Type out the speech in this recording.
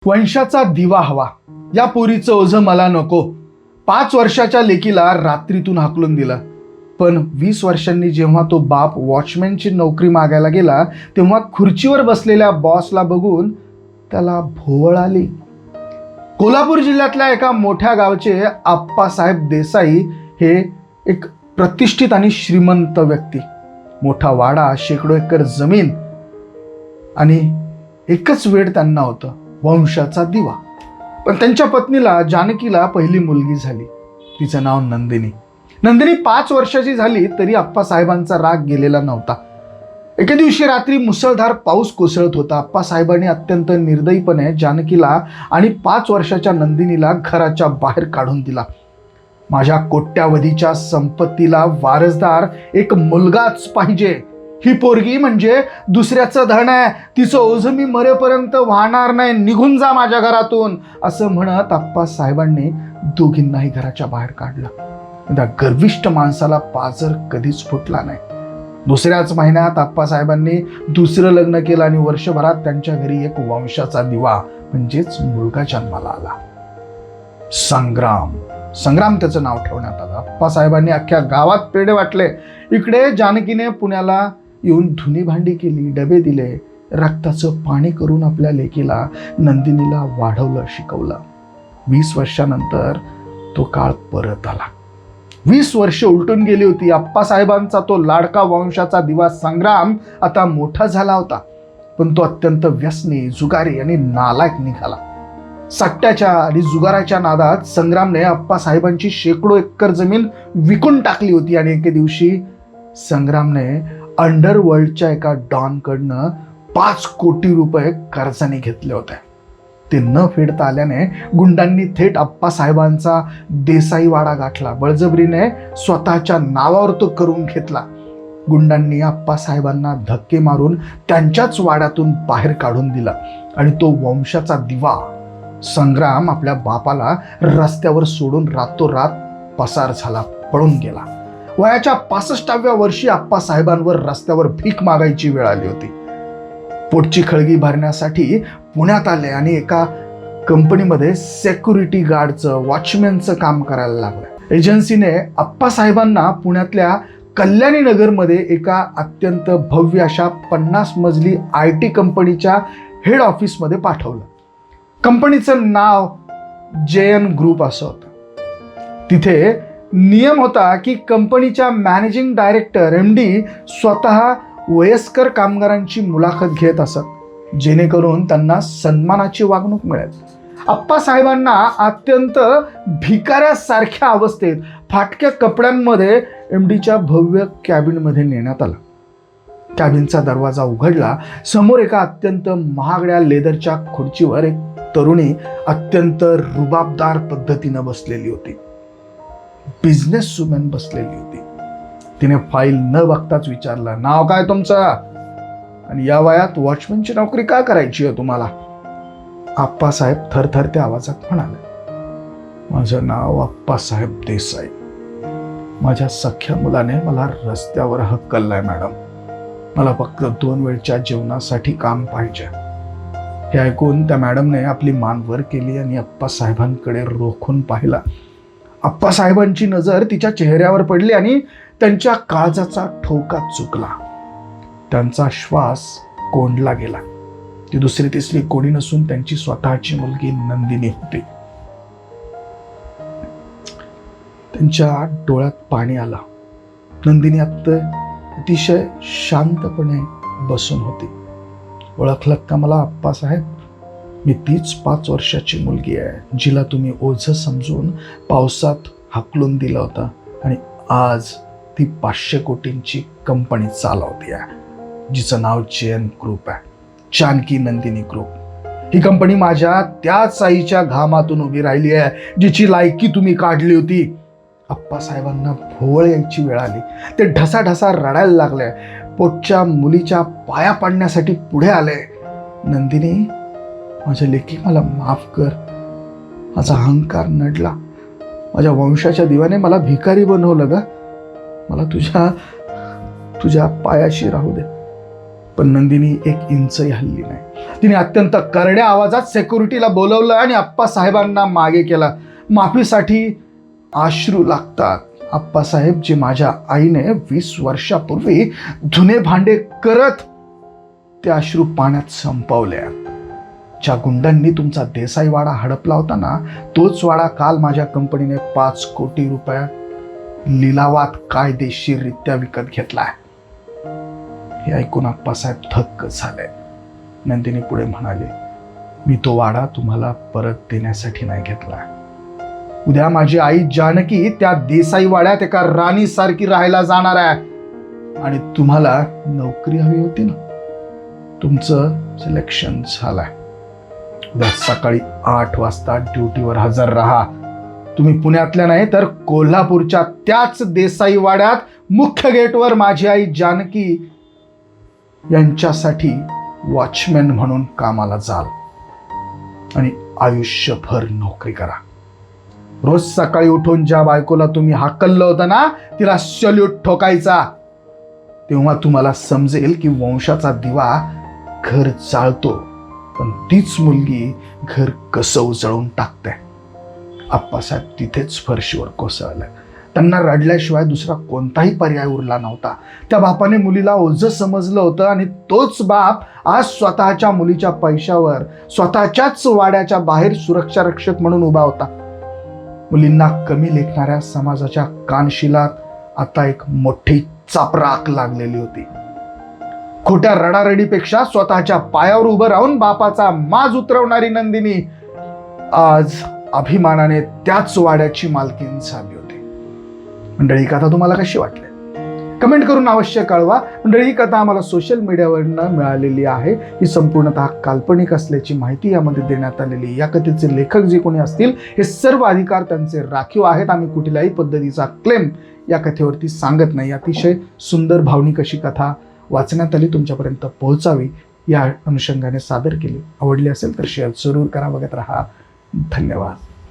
वंशाचा दिवा हवा, या पोरीचं ओझं मला नको. 5 वर्षाच्या लेकीला रात्रीतून हाकलून दिलं. पण 20 वर्षांनी जेव्हा तो बाप वॉचमॅनची नोकरी मागायला गेला तेव्हा खुर्चीवर बसलेल्या बॉसला बघून त्याला भोवळ आली. कोल्हापूर जिल्ह्यातल्या एका मोठ्या गावचे आप्पासाहेब देसाई हे एक प्रतिष्ठित आणि श्रीमंत व्यक्ती. मोठा वाडा, शेकडो एकर जमीन आणि एकच वेळ त्यांना होतं, वंशाचा दिवा. पण त्यांच्या पत्नीला जानकीला पहिली मुलगी झाली. तिचं नाव नंदिनी. नंदिनी 5 वर्षाची झाली तरी आप्पासाहेबांचा राग गेलेला नव्हता. एके दिवशी रात्री मुसळधार पाऊस कोसळत होता. आप्पासाहेबांनी अत्यंत निर्दयीपणे जानकीला आणि 5 वर्षाच्या नंदिनीला घराच्या बाहेर काढून दिला. माझ्या कोट्यावधीच्या संपत्तीला वारसदार एक मुलगाच पाहिजे. ही पोरगी म्हणजे दुसऱ्याचं धन आहे, तिचं ओझं मी मरेपर्यंत वाहणार नाही, निघून जा माझ्या घरातून, असं म्हणत आप्पासाहेबांनी दोघींनाही घराच्या बाहेर काढलं. त्या गर्विष्ठ माणसाला पाजर कधीच फुटला नाही. दुसऱ्याच महिन्यात आप्पासाहेबांनी दुसरं लग्न केलं आणि वर्षभरात त्यांच्या घरी एक वंशाचा दिवा म्हणजेच मुलगा जन्माला आला. संग्राम त्याचं नाव ठेवण्यात आलं. आप्पासाहेबांनी अख्ख्या गावात पेढे वाटले. इकडे जानकीने पुण्याला येऊन धुनी भांडी केली, डबे दिले, रक्ताचं पाणी करून आपल्या लेकीला नंदिनीला वाढवलं, शिकवलं. 20 वर्षानंतर तो काळ परत आला. 20 वर्ष उलटून गेली होती. आप्पासाहेबांचा तो लाडका वंशाचा दिवा संग्राम आता मोठा झाला होता. पण तो अत्यंत व्यसनी, जुगारी आणि नालायक निघाला. सट्ट्याच्या आणि जुगाराच्या नादात संग्रामने आप्पासाहेबांची शेकडो एकर जमीन विकून टाकली होती. आणि एके दिवशी संग्रामने अंडरवर्ल्डच्या एका डॉनकडनं 5 कोटी रुपये कर्जाने घेतले होते. ते न फेडता आल्याने गुंडांनी थेट आप्पासाहेबांचा देसाई वाडा गाठला. बळजबरीने स्वतःच्या नावावर तो करून घेतला. गुंडांनी आप्पासाहेबांना धक्के मारून त्यांच्याच वाड्यातून बाहेर काढून दिला. आणि तो वंशाचा दिवा संग्राम आपल्या बापाला रस्त्यावर सोडून रातोरात पसार झाला, पळून गेला. वयाच्या 65व्या वर्षी आप्पासाहेबांवर रस्त्यावर भीक मागायची वेळ आली होती. पोटची खळगी भरण्यासाठी पुण्यात आले आणि एका कंपनीमध्ये सेक्युरिटी गार्डचं, वॉचमॅनचं काम करायला लागलं. एजन्सीने आप्पासाहेबांना पुण्यातल्या कल्याणी नगरमध्ये एका अत्यंत भव्य अशा 50 मजली IT कंपनीच्या हेड ऑफिसमध्ये पाठवलं. कंपनीचं नाव JN ग्रुप असं होतं. तिथे नियम होता की कंपनीच्या मॅनेजिंग डायरेक्टर MD स्वतः वयस्कर कामगारांची मुलाखत घेत असत, जेणेकरून त्यांना सन्मानाची वागणूक मिळेल. आप्पासाहेबांना अत्यंत भिकाऱ्यासारख्या अवस्थेत फाटक्या कपड्यांमध्ये MDच्या भव्य कॅबिनमध्ये नेण्यात आलं. कॅबिनचा दरवाजा उघडला. समोर एका अत्यंत महागड्या लेदरच्या खुर्चीवर एक तरुणी अत्यंत रुबाबदार पद्धतीनं बसलेली होती. बिझनेस वुमन बसलेली होती. तिने फाईल न बघताच विचारलं, नाव काय तुमचं? आणि या वयात वॉचमॅनची नोकरी का करायची आहे तुम्हाला? आप्पासाहेब थरथरत्या आवाजात म्हणाले, माझं नाव आप्पासाहेब देसाई. माझ्या सख्या मुलाने मला रस्त्यावर हकललाय मॅडम. मला फक्त 2 वेळच्या जेवणासाठी काम पाहिजे. हे ऐकून त्या मॅडमने आपली मान वर केली आणि आप्पासाहेबांकडे रोखून पाहिला. आप्पासाहेबांची नजर तिच्या चेहऱ्यावर पडली आणि त्यांच्या काळजाचा ठोका चुकला. त्यांचा श्वास कोंडला गेला. ती दुसरी तिसरी कोणी नसून त्यांची स्वतःची मुलगी नंदिनी होती. त्यांच्या डोळ्यात पाणी आलं. नंदिनी अतिशय शांतपणे बसून होती. ओळखलं का मला आप्पासाहेब? मी तीच 5 वर्षाची मुलगी आहे जिला तुम्ही ओझं समजून पावसात हाकलून दिलं होतं. आणि आज ती 500 कोटींची कंपनी चालवते आहे, जिचं नाव JN ग्रुप आहे, जानकी नंदिनी ग्रुप. ही कंपनी माझ्या त्याच आईच्या घामातून उभी राहिली आहे, जिची लायकी तुम्ही काढली होती. आप्पासाहेबांना भोवळ यायची वेळ आली. ते ढसाढसा रडायला लागले. पोटच्या मुलीच्या पाया पाडण्यासाठी पुढे आले. नंदिनी, माझ्या लेकी मला माफ कर. माझा अहंकार नडला. माझ्या वंशाच्या दिवाने मला भिकारी बनवलं ग. मला तुझ्या पायाशी राहू दे. पण नंदिनी 1 इंचही हलली नाही. तिने अत्यंत करड्या आवाजात सेक्युरिटीला बोलवलं आणि आप्पासाहेबांना मागे केला. माफीसाठी अश्रू लागतात आप्पासाहेब, जे माझ्या आईने 20 वर्षापूर्वी धुणे भांडे करत ते अश्रू पाण्यात संपवले. ज्या गुंडांनी तुमचा देसाई वाडा हडपला होता ना, तोच वाडा काल माझ्या कंपनीने 5 कोटी रुपयात लिलावात कायदेशीररित्या विकत घेतलाय. हे ऐकून आप्पासाहेब थक्क झाले. नंदिनी पुढे म्हणाले, मी तो वाडा तुम्हाला परत देण्यासाठी नाही घेतला. उद्या माझी आई जानकी त्या देसाई वाड्यात एका राणीसारखी राहायला जाणार आहे आणि तुम्हाला नोकरी हवी होती ना, तुमचं सिलेक्शन झालंय. उद्या सकाळी 8 वाजता ड्युटीवर हजर राहा. तुम्ही पुण्यातल्या नाही तर कोल्हापूरच्या त्याच देसाई वाड्यात मुख्य गेटवर माझी आई जानकी यांच्यासाठी वॉचमॅन म्हणून कामाला जाल आणि आयुष्यभर नोकरी करा. रोज सकाळी उठून ज्या बायकोला तुम्ही हाकललं होतं ना, तिला सल्यूट ठोकायचा. तेव्हा तुम्हाला समजेल की वंशाचा दिवा घर जाळतो, पण तीच मुलगी घर कसं उजळून टाकते. आप्पासाहेब तिथेच फरशीवर कोसळले. त्यांना रडल्याशिवाय दुसरा कोणताही पर्याय उरला नव्हता. त्या बापाने मुलीला ओझं समजलं होतं आणि तोच बाप आज स्वतःच्या मुलीच्या पैशावर स्वतःच्याच वाड्याच्या बाहेर सुरक्षा रक्षक म्हणून उभा होता. मुलींना कमी लेखणाऱ्या समाजाच्या कानशिलात आता एक मोठी चापराक लागलेली होती. खोट्या रडारडीपेक्षा स्वतःच्या पायावर उभं राहून बापाचा माज उतरवणारी नंदिनी आज अभिमानाने त्याच वाड्याची मालकीण झाली होती. मंडळी, कथा तुम्हाला कशी वाटली कमेंट करून अवश्य कळवा. मंडळी, ही कथा आम्हाला सोशल मीडियावरनं मिळालेली आहे. ही संपूर्णतः काल्पनिक असल्याची माहिती यामध्ये देण्यात आलेली. या कथेचे लेखक जे कोणी असतील हे सर्व अधिकार त्यांचे राखीव आहेत. आम्ही कुठल्याही पद्धतीचा क्लेम या कथेवरती सांगत नाही. अतिशय सुंदर भावनिक अशी कथा वाचण्यात आली, तुमच्यापर्यंत पोहोचावी या अनुषंगाने सादर केली. आवडली असेल तर शेअर जरूर करा. बघत राहा. धन्यवाद.